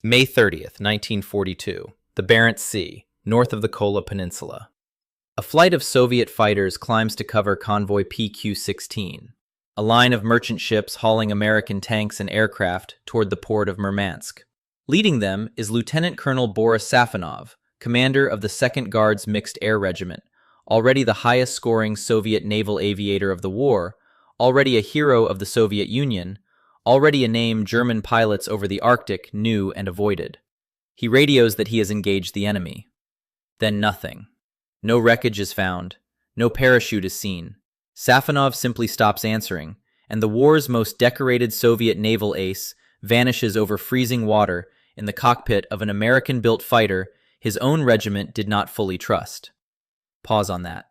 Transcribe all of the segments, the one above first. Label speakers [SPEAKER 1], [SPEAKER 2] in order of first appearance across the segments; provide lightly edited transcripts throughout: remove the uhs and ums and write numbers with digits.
[SPEAKER 1] May 30th, 1942, the Barents Sea, north of the Kola Peninsula. A flight of Soviet fighters climbs to cover convoy PQ-16, a line of merchant ships hauling American tanks and aircraft toward the port of Murmansk. Leading them is Lieutenant Colonel Boris Safonov, commander of the 2nd Guards Mixed Air Regiment, already the highest-scoring Soviet naval aviator of the war, already a hero of the Soviet Union, already a name German pilots over the Arctic knew and avoided. He radios that he has engaged the enemy. Then nothing. No wreckage is found. No parachute is seen. Safonov simply stops answering, and the war's most decorated Soviet naval ace vanishes over freezing water in the cockpit of an American-built fighter his own regiment did not fully trust. Pause on that.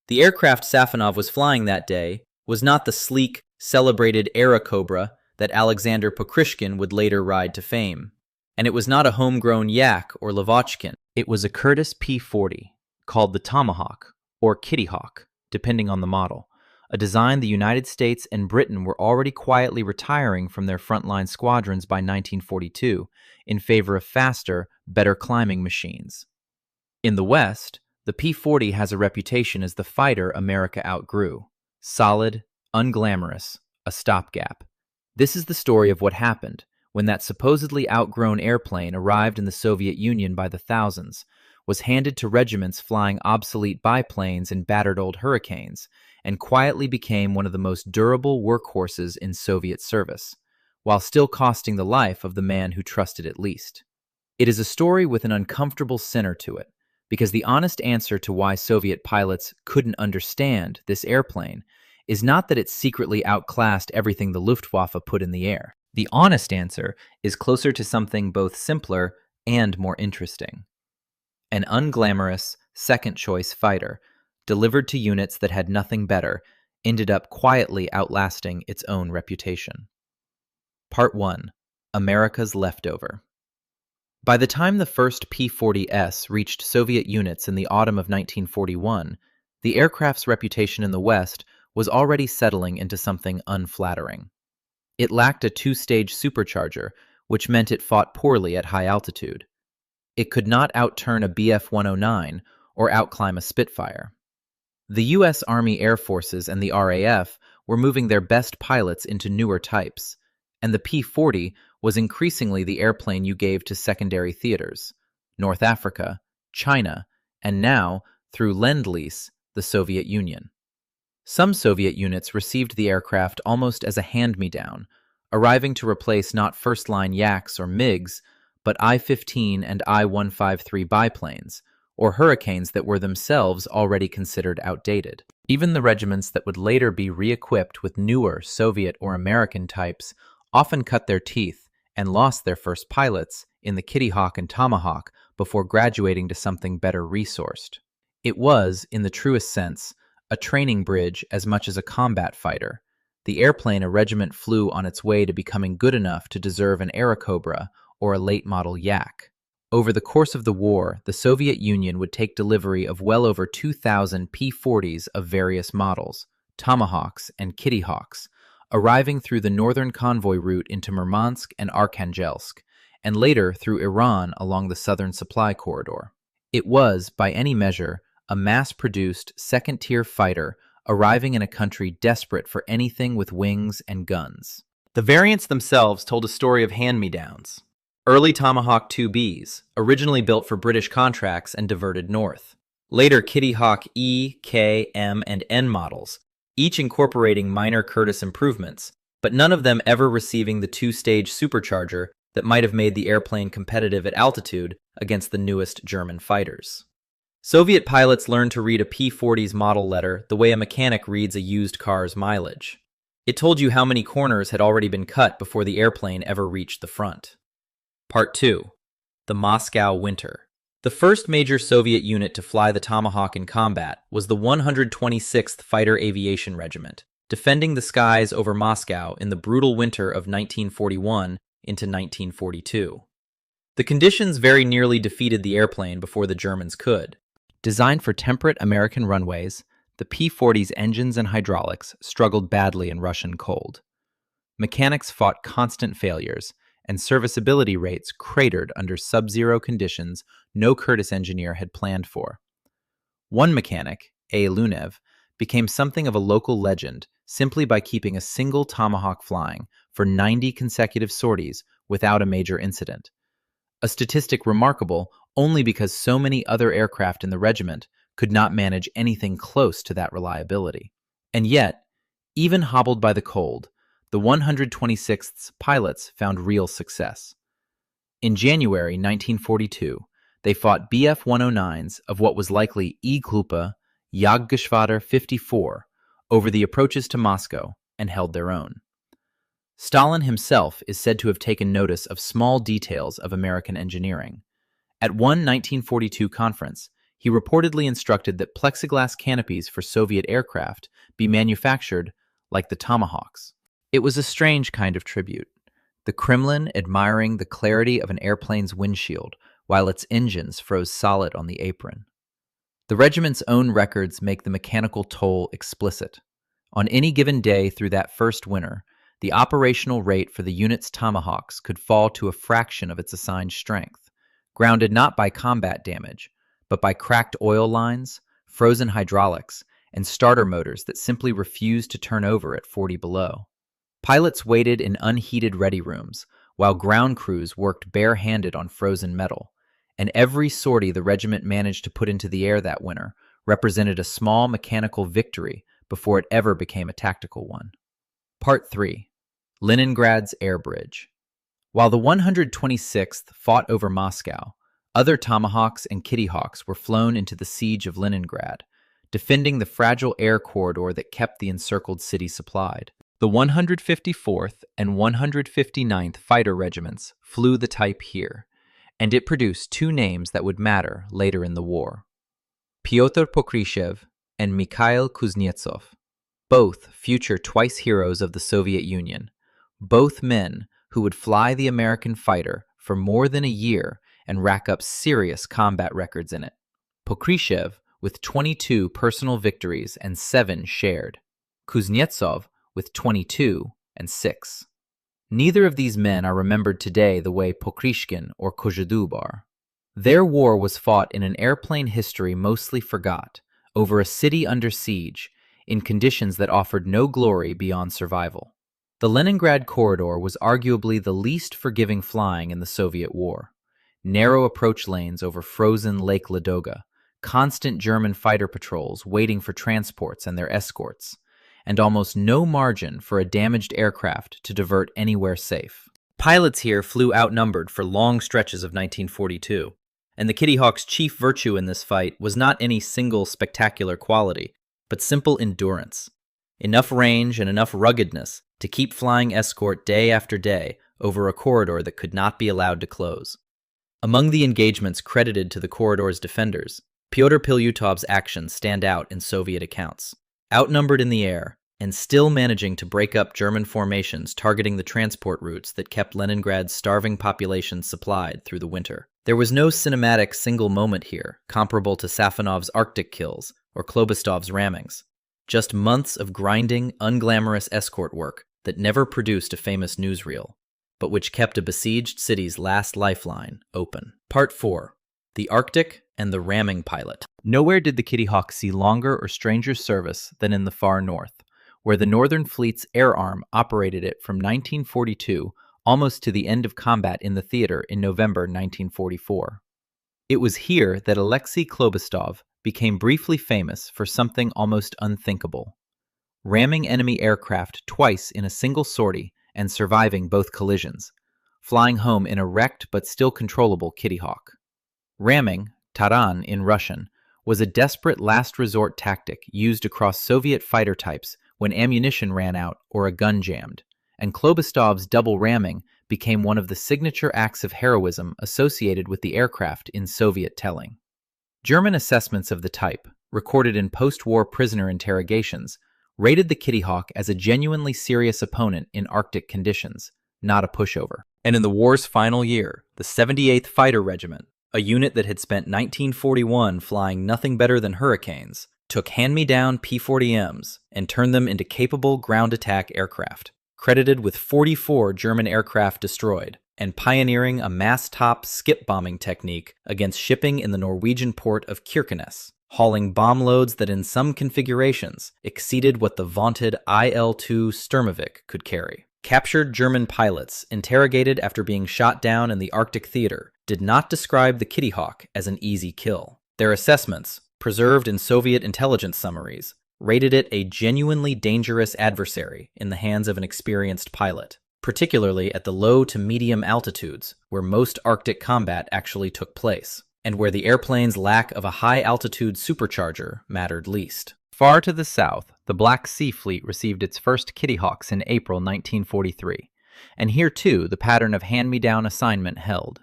[SPEAKER 1] The aircraft Safonov was flying that day was not the sleek, celebrated Aerocobra that Alexander Pokrishkin would later ride to fame. And it was not a homegrown Yak or Lavochkin. It was a Curtiss P-40, called the Tomahawk, or Kittyhawk, depending on the model, a design the United States and Britain were already quietly retiring from their frontline squadrons by 1942 in favor of faster, better climbing machines. In the West, the P-40 has a reputation as the fighter America outgrew. Solid, unglamorous, a stopgap. This is the story of what happened when that supposedly outgrown airplane arrived in the Soviet Union by the thousands, was handed to regiments flying obsolete biplanes and battered old Hurricanes, and quietly became one of the most durable workhorses in Soviet service, while still costing the life of the man who trusted it least. It is a story with an uncomfortable center to it, because the honest answer to why Soviet pilots couldn't understand this airplane is not that it secretly outclassed everything the Luftwaffe put in the air. The honest answer is closer to something both simpler and more interesting. An unglamorous, second-choice fighter, delivered to units that had nothing better, ended up quietly outlasting its own reputation. Part 1. America's Leftover. By the time the first P-40S reached Soviet units in the autumn of 1941, the aircraft's reputation in the West was already settling into something unflattering. It lacked a two-stage supercharger, which meant it fought poorly at high altitude. It could not outturn a Bf-109 or outclimb a Spitfire. The U.S. Army Air Forces and the RAF were moving their best pilots into newer types, and the P-40 was increasingly the airplane you gave to secondary theaters, North Africa, China, and now, through Lend-Lease, the Soviet Union. Some Soviet units received the aircraft almost as a hand-me-down, arriving to replace not first-line Yaks or MiGs, but I-15 and I-153 biplanes, or Hurricanes that were themselves already considered outdated. Even the regiments that would later be re-equipped with newer Soviet or American types often cut their teeth and lost their first pilots in the Kittyhawk and Tomahawk before graduating to something better resourced. It was, in the truest sense, a training bridge as much as a combat fighter, the airplane a regiment flew on its way to becoming good enough to deserve an Aerocobra or a late-model Yak. Over the course of the war, the Soviet Union would take delivery of well over 2,000 P-40s of various models, Tomahawks and Kittyhawks, arriving through the northern convoy route into Murmansk and Arkhangelsk, and later through Iran along the southern supply corridor. It was, by any measure, a mass-produced, second-tier fighter arriving in a country desperate for anything with wings and guns. The variants themselves told a story of hand-me-downs. Early Tomahawk 2Bs, originally built for British contracts and diverted north. Later Kittyhawk E, K, M, and N models, each incorporating minor Curtiss improvements, but none of them ever receiving the two-stage supercharger that might have made the airplane competitive at altitude against the newest German fighters. Soviet pilots learned to read a P-40's model letter the way a mechanic reads a used car's mileage. It told you how many corners had already been cut before the airplane ever reached the front. Part 2. The Moscow Winter. The first major Soviet unit to fly the Tomahawk in combat was the 126th Fighter Aviation Regiment, defending the skies over Moscow in the brutal winter of 1941 into 1942. The conditions very nearly defeated the airplane before the Germans could. Designed for temperate American runways, the P-40's engines and hydraulics struggled badly in Russian cold. Mechanics fought constant failures, and serviceability rates cratered under sub-zero conditions no Curtiss engineer had planned for. One mechanic, A. Lunev, became something of a local legend simply by keeping a single Tomahawk flying for 90 consecutive sorties without a major incident. A statistic remarkable only because so many other aircraft in the regiment could not manage anything close to that reliability. And yet, even hobbled by the cold, the 126th's pilots found real success. In January 1942, they fought Bf-109s of what was likely E-Gruppe Jagdgeschwader 54 over the approaches to Moscow and held their own. Stalin himself is said to have taken notice of small details of American engineering. At one 1942 conference, he reportedly instructed that plexiglass canopies for Soviet aircraft be manufactured like the Tomahawks. It was a strange kind of tribute, the Kremlin admiring the clarity of an airplane's windshield while its engines froze solid on the apron. The regiment's own records make the mechanical toll explicit. On any given day through that first winter, the operational rate for the unit's Tomahawks could fall to a fraction of its assigned strength, grounded not by combat damage, but by cracked oil lines, frozen hydraulics, and starter motors that simply refused to turn over at 40 below. Pilots waited in unheated ready rooms, while ground crews worked bare-handed on frozen metal, and every sortie the regiment managed to put into the air that winter represented a small mechanical victory before it ever became a tactical one. Part 3. Leningrad's Air Bridge. While the 126th fought over Moscow, other Tomahawks and Kittyhawks were flown into the siege of Leningrad, defending the fragile air corridor that kept the encircled city supplied. The 154th and 159th Fighter Regiments flew the type here, and it produced two names that would matter later in the war: Pyotr Pokryshev and Mikhail Kuznetsov, both future twice heroes of the Soviet Union, both men who would fly the American fighter for more than a year and rack up serious combat records in it. Pokryshev with 22 personal victories and 7 shared, Kuznetsov with 22 and 6. Neither of these men are remembered today the way Pokryshkin or Kozhedub are. Their war was fought in an airplane history mostly forgot, over a city under siege, in conditions that offered no glory beyond survival. The Leningrad corridor was arguably the least forgiving flying in the Soviet war. Narrow approach lanes over frozen Lake Ladoga, constant German fighter patrols waiting for transports and their escorts, and almost no margin for a damaged aircraft to divert anywhere safe. Pilots here flew outnumbered for long stretches of 1942, and the Kittyhawk's chief virtue in this fight was not any single spectacular quality, but simple endurance. Enough range and enough ruggedness to keep flying escort day after day over a corridor that could not be allowed to close. Among the engagements credited to the corridor's defenders, Pyotr Pilyutov's actions stand out in Soviet accounts. Outnumbered in the air, and still managing to break up German formations targeting the transport routes that kept Leningrad's starving population supplied through the winter. There was no cinematic single moment here, comparable to Safonov's Arctic kills or Klobastov's rammings. Just months of grinding, unglamorous escort work that never produced a famous newsreel, but which kept a besieged city's last lifeline open. Part 4. The Arctic and the Ramming Pilot. Nowhere did the Kittyhawk see longer or stranger service than in the far north, where the Northern Fleet's air arm operated it from 1942 almost to the end of combat in the theater in November 1944. It was here that Alexei Klobastov became briefly famous for something almost unthinkable: ramming enemy aircraft twice in a single sortie and surviving both collisions, flying home in a wrecked but still controllable Kittyhawk. Ramming, taran in Russian, was a desperate last-resort tactic used across Soviet fighter types when ammunition ran out or a gun jammed, and Klobastov's double ramming became one of the signature acts of heroism associated with the aircraft in Soviet telling. German assessments of the type, recorded in post-war prisoner interrogations, rated the Kittyhawk as a genuinely serious opponent in Arctic conditions, not a pushover. And in the war's final year, the 78th Fighter Regiment, a unit that had spent 1941 flying nothing better than Hurricanes, took hand-me-down P-40Ms and turned them into capable ground attack aircraft, credited with 44 German aircraft destroyed, and pioneering a mass-top skip bombing technique against shipping in the Norwegian port of Kirkenes, hauling bomb loads that in some configurations exceeded what the vaunted IL-2 Sturmovik could carry. Captured German pilots, interrogated after being shot down in the Arctic theater, did not describe the Kittyhawk as an easy kill. Their assessments, preserved in Soviet intelligence summaries, rated it a genuinely dangerous adversary in the hands of an experienced pilot, particularly at the low to medium altitudes where most Arctic combat actually took place, and where the airplane's lack of a high-altitude supercharger mattered least. Far to the south, the Black Sea Fleet received its first Kittyhawks in April 1943, and here too the pattern of hand-me-down assignment held.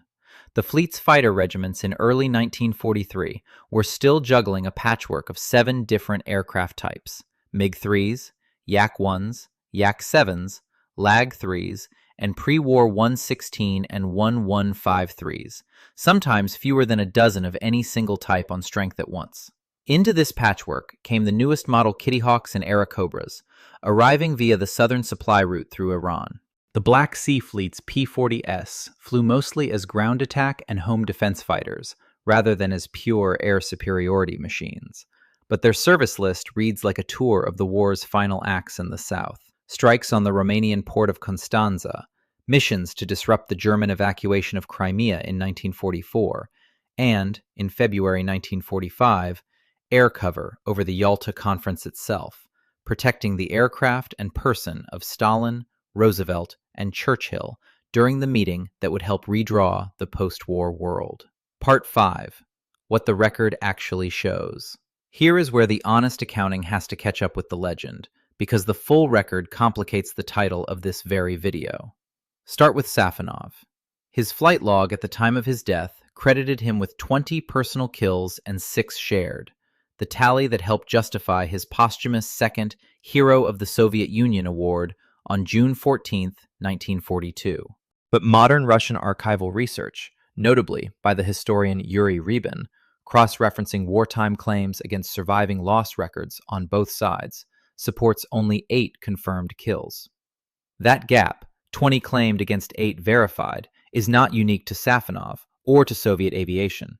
[SPEAKER 1] The fleet's fighter regiments in early 1943 were still juggling a patchwork of 7 different aircraft types: MiG-3s, Yak-1s, Yak-7s, Lag-3s, and pre-war 116 and 1153s, sometimes fewer than a dozen of any single type on strength at once. Into this patchwork came the newest model Kittyhawks and Airacobras, arriving via the southern supply route through Iran. The Black Sea Fleet's P-40S flew mostly as ground attack and home defense fighters, rather than as pure air superiority machines. But their service list reads like a tour of the war's final acts in the south. Strikes on the Romanian port of Constanza, missions to disrupt the German evacuation of Crimea in 1944, and, in February 1945, air cover over the Yalta Conference itself, protecting the aircraft and person of Stalin, Roosevelt, and Churchill during the meeting that would help redraw the post-war world. Part 5. What the record actually shows. Here is where the honest accounting has to catch up with the legend, because the full record complicates the title of this very video. Start with Safonov. His flight log at the time of his death credited him with 20 personal kills and 6 shared, the tally that helped justify his posthumous second Hero of the Soviet Union award on June 14, 1942. But modern Russian archival research, notably by the historian Yuri Rybin, cross-referencing wartime claims against surviving loss records on both sides, supports only 8 confirmed kills. That gap, 20 claimed against 8 verified, is not unique to Safonov or to Soviet aviation.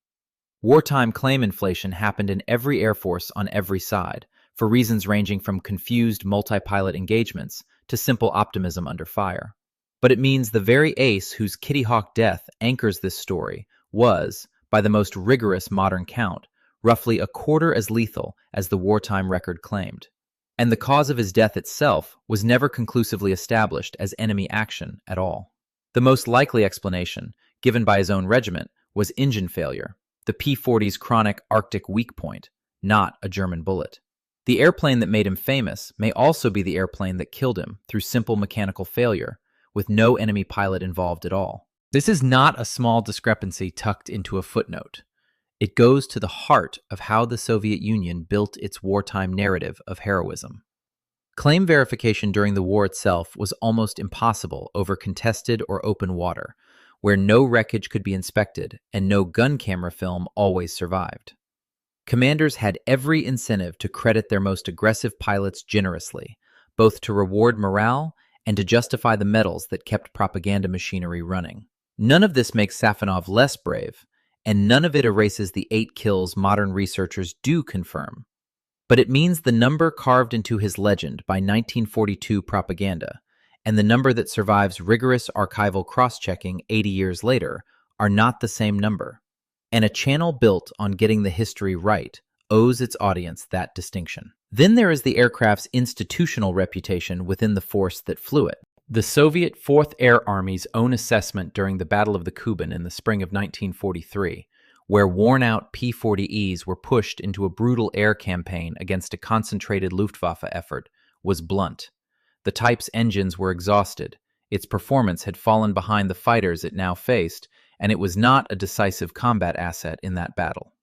[SPEAKER 1] Wartime claim inflation happened in every air force on every side, for reasons ranging from confused multi-pilot engagements to simple optimism under fire. But it means the very ace whose Kittyhawk death anchors this story was, by the most rigorous modern count, roughly a quarter as lethal as the wartime record claimed. And the cause of his death itself was never conclusively established as enemy action at all. The most likely explanation, given by his own regiment, was engine failure, the P-40's chronic Arctic weak point, not a German bullet. The airplane that made him famous may also be the airplane that killed him through simple mechanical failure, with no enemy pilot involved at all. This is not a small discrepancy tucked into a footnote. It goes to the heart of how the Soviet Union built its wartime narrative of heroism. Claim verification during the war itself was almost impossible over contested or open water, where no wreckage could be inspected and no gun camera film always survived. Commanders had every incentive to credit their most aggressive pilots generously, both to reward morale and to justify the medals that kept propaganda machinery running. None of this makes Safonov less brave, and none of it erases the 8 kills modern researchers do confirm. But it means the number carved into his legend by 1942 propaganda, and the number that survives rigorous archival cross-checking 80 years later, are not the same number. And a channel built on getting the history right owes its audience that distinction. Then there is the aircraft's institutional reputation within the force that flew it. The Soviet Fourth Air Army's own assessment during the Battle of the Kuban in the spring of 1943, where worn-out P-40Es were pushed into a brutal air campaign against a concentrated Luftwaffe effort, was blunt. The type's engines were exhausted, its performance had fallen behind the fighters it now faced, and it was not a decisive combat asset in that battle.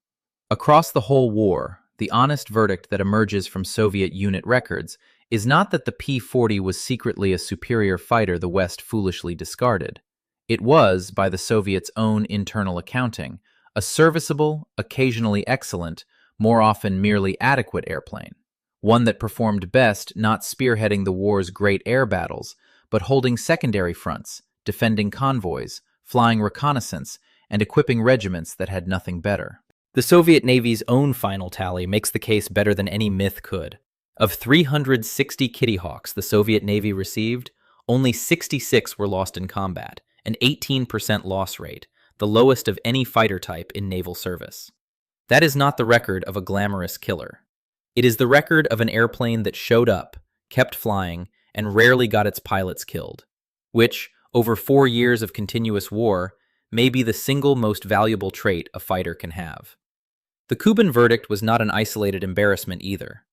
[SPEAKER 1] Across the whole war, the honest verdict that emerges from Soviet unit records is not that the P-40 was secretly a superior fighter the West foolishly discarded. It was, by the Soviets' own internal accounting, a serviceable, occasionally excellent, more often merely adequate airplane. One that performed best not spearheading the war's great air battles, but holding secondary fronts, defending convoys, flying reconnaissance, and equipping regiments that had nothing better. The Soviet Navy's own final tally makes the case better than any myth could. Of 360 Kittyhawks the Soviet Navy received, only 66 were lost in combat, an 18% loss rate, the lowest of any fighter type in naval service. That is not the record of a glamorous killer. It is the record of an airplane that showed up, kept flying, and rarely got its pilots killed, which, over 4 years of continuous war, may be the single most valuable trait a fighter can have. The Kuban verdict was not an isolated embarrassment either.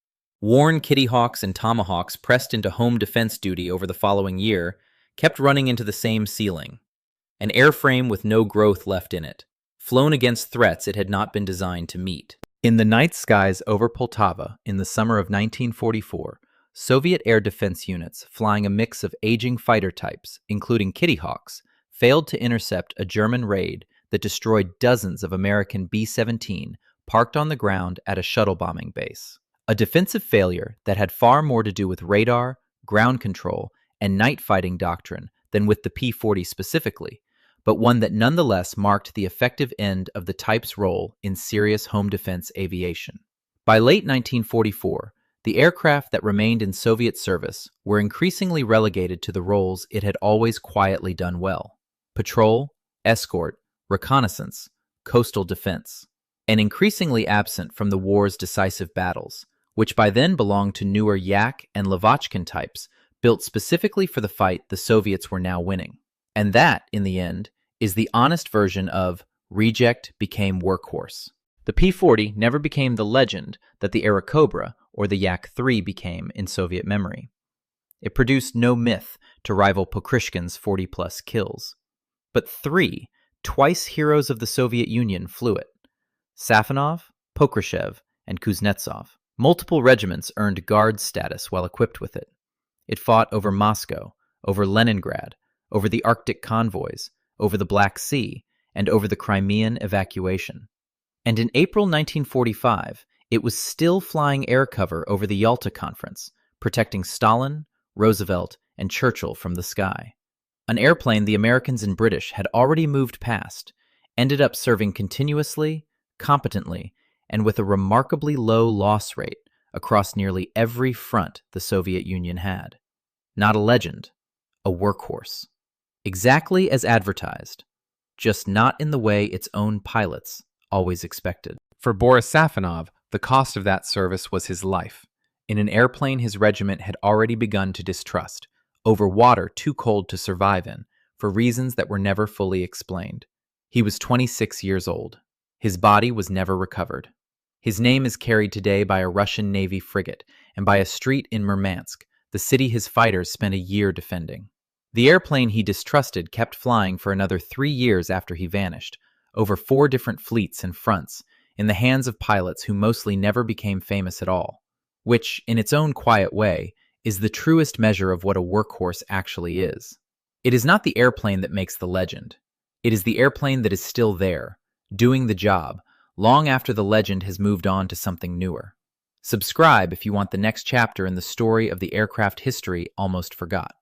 [SPEAKER 1] Worn Kittyhawks and Tomahawks pressed into home defense duty over the following year kept running into the same ceiling, an airframe with no growth left in it, flown against threats it had not been designed to meet. In the night skies over Poltava in the summer of 1944, Soviet air defense units flying a mix of aging fighter types, including Kittyhawks, failed to intercept a German raid that destroyed dozens of American B-17 parked on the ground at a shuttle bombing base. A defensive failure that had far more to do with radar, ground control, and night fighting doctrine than with the P-40 specifically, but one that nonetheless marked the effective end of the type's role in serious home defense aviation. By late 1944, the aircraft that remained in Soviet service were increasingly relegated to the roles it had always quietly done well: patrol, escort, reconnaissance, coastal defense, and increasingly absent from the war's decisive battles, which by then belonged to newer Yak and Lavochkin types built specifically for the fight the Soviets were now winning. And that, in the end, is the honest version of reject became workhorse. The P-40 never became the legend that the Airacobra or the Yak-3 became in Soviet memory. It produced no myth to rival Pokrishkin's 40-plus kills. But 3, twice heroes of the Soviet Union, flew it: Safonov, Pokryshev, and Kuznetsov. Multiple regiments earned guard status while equipped with it. It fought over Moscow, over Leningrad, over the Arctic convoys, over the Black Sea, and over the Crimean evacuation. And in April 1945, it was still flying air cover over the Yalta Conference, protecting Stalin, Roosevelt, and Churchill from the sky. An airplane the Americans and British had already moved past ended up serving continuously, competently, and with a remarkably low loss rate across nearly every front the Soviet Union had. Not a legend, a workhorse. Exactly as advertised, just not in the way its own pilots always expected.
[SPEAKER 2] For Boris Safonov, the cost of that service was his life. In an airplane his regiment had already begun to distrust, over water too cold to survive in, for reasons that were never fully explained. He was 26 years old. His body was never recovered. His name is carried today by a Russian Navy frigate and by a street in Murmansk, the city his fighters spent a year defending. The airplane he distrusted kept flying for another 3 years after he vanished, over 4 different fleets and fronts, in the hands of pilots who mostly never became famous at all, which, in its own quiet way, is the truest measure of what a workhorse actually is. It is not the airplane that makes the legend. It is the airplane that is still there, doing the job, long after the legend has moved on to something newer. Subscribe if you want the next chapter in the story of the aircraft history almost forgot.